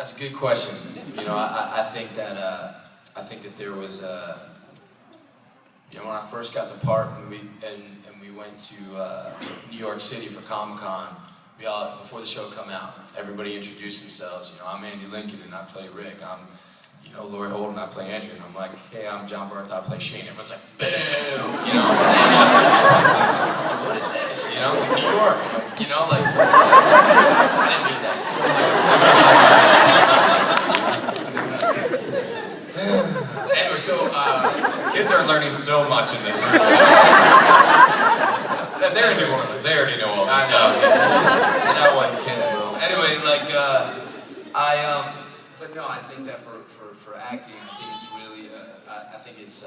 That's a good question. You know, I think that there was you know, when I first got the part and we went to New York City for Comic-Con, we all, before the show come out, everybody introduced themselves. You know, I'm Andy Lincoln and I play Rick. I'm, you know, Lori Holden, I play Andrew, and I'm like, hey, I'm John Bernthal, I play Shane. Everyone's like, boom, you know. Like, what is this? You know, like New York. I'm like, you know, like, I didn't mean that. Anyway, so kids are learning so much in this room. They're in New Orleans. They already know all this stuff. Not one kid will. Anyway, like but no, I think that for acting, I think it's really I think it's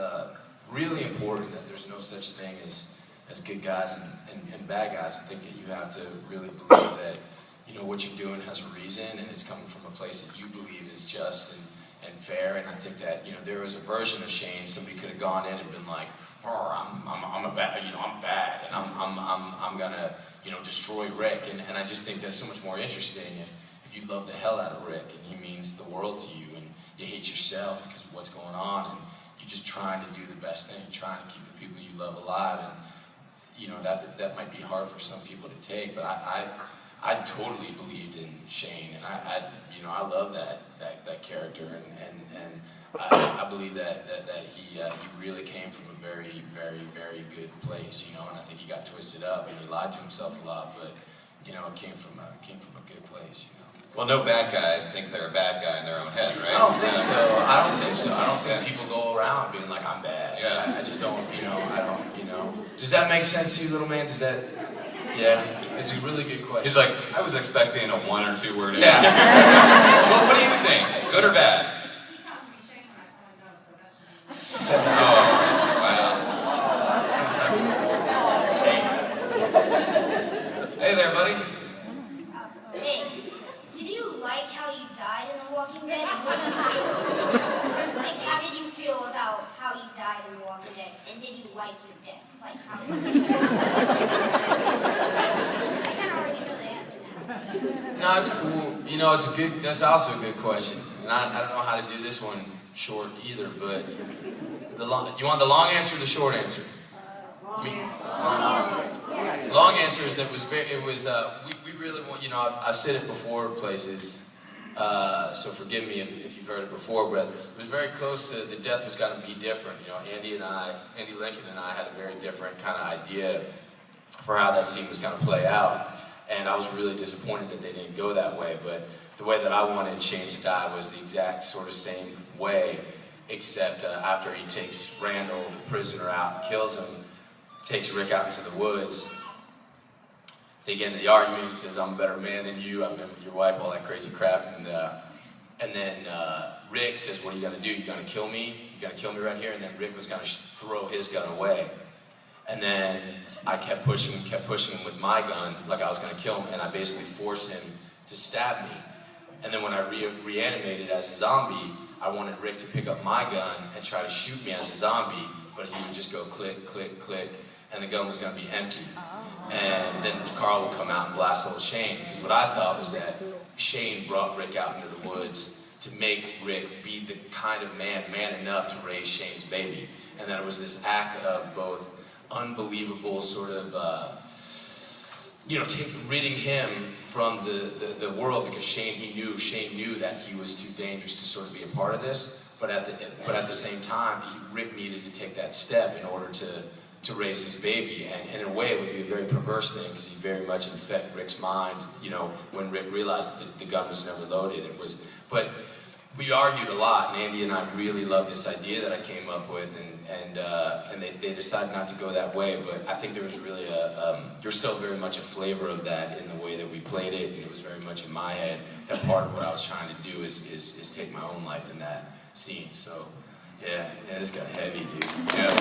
really important that there's no such thing as good guys and bad guys. I think that you have to really believe that, you know, what you're doing has a reason and it's coming from a place that you believe is just and fair. And I think that, you know, there was a version of Shane, somebody could have gone in and been like, oh, I'm a bad, you know, I'm bad, and I'm gonna, you know, destroy Rick. And I just think that's so much more interesting if you love the hell out of Rick and he means the world to you and you hate yourself because of what's going on and you're just trying to do the best thing, trying to keep the people you love alive. And you know, that might be hard for some people to take, but I totally believed in Shane, and I you know, I love that character, and I believe that he really came from a very, very, very good place, you know, and I think he got twisted up and he lied to himself a lot, but you know, it came from a good place, you know. Well, no bad guys think they're a bad guy in their own head, right? I don't think so. I don't think people go around being like, I'm bad. Yeah. I just don't, you know, you know. Does that make sense to you, little man? Does that? Yeah. It's a really good question. He's like, I was expecting a 1 or 2 word yeah. answer. Well, what do you think? Good or bad? Oh, wow. Hey there, buddy. Hey, did you like how you died in The Walking Dead? Like, how did you feel about how you died in The Walking Dead? And did you like your death? Like, how? I kind of already know the answer now. No, it's cool. You know, that's also a good question. And I don't know how to do this one short either, but you want the long answer or the short answer? Long answer is that we really want, you know, I've said it before places, so forgive me if you've heard it before, but it was very close to the death was going to be different. You know, Andy Lincoln and I had a very different kind of idea for how that scene was going to play out, and I was really disappointed that they didn't go that way, but the way that I wanted Shane to die was the exact sort of same way, except after he takes Randall, the prisoner, out and kills him, takes Rick out into the woods. They get into the argument. He says, "I'm a better man than you. I've been with your wife," all that crazy crap. And then Rick says, "What are you gonna do? You gonna kill me? You gonna kill me right here?" And then Rick was gonna throw his gun away. And then I kept pushing him with my gun, like I was gonna kill him, and I basically forced him to stab me. And then when I reanimated as a zombie, I wanted Rick to pick up my gun and try to shoot me as a zombie, but he would just go click, click, click, and the gun was going to be empty. And then Carl would come out and blast old Shane, because what I thought was that Shane brought Rick out into the woods to make Rick be the kind of man enough to raise Shane's baby. And then it was this act of both unbelievable sort of, you know, ridding him from the world, because Shane knew that he was too dangerous to sort of be a part of this. But at the same time, Rick needed to take that step in order to raise his baby, and in a way it would be a very perverse thing, because he very much infect Rick's mind, you know, when Rick realized that the gun was never loaded. But we argued a lot, and Andy and I really loved this idea that I came up with, and they decided not to go that way, but I think there was really there's still very much a flavor of that in the way that we played it, and it was very much in my head that part of what I was trying to do is take my own life in that scene. So yeah, this got heavy, dude. Yeah.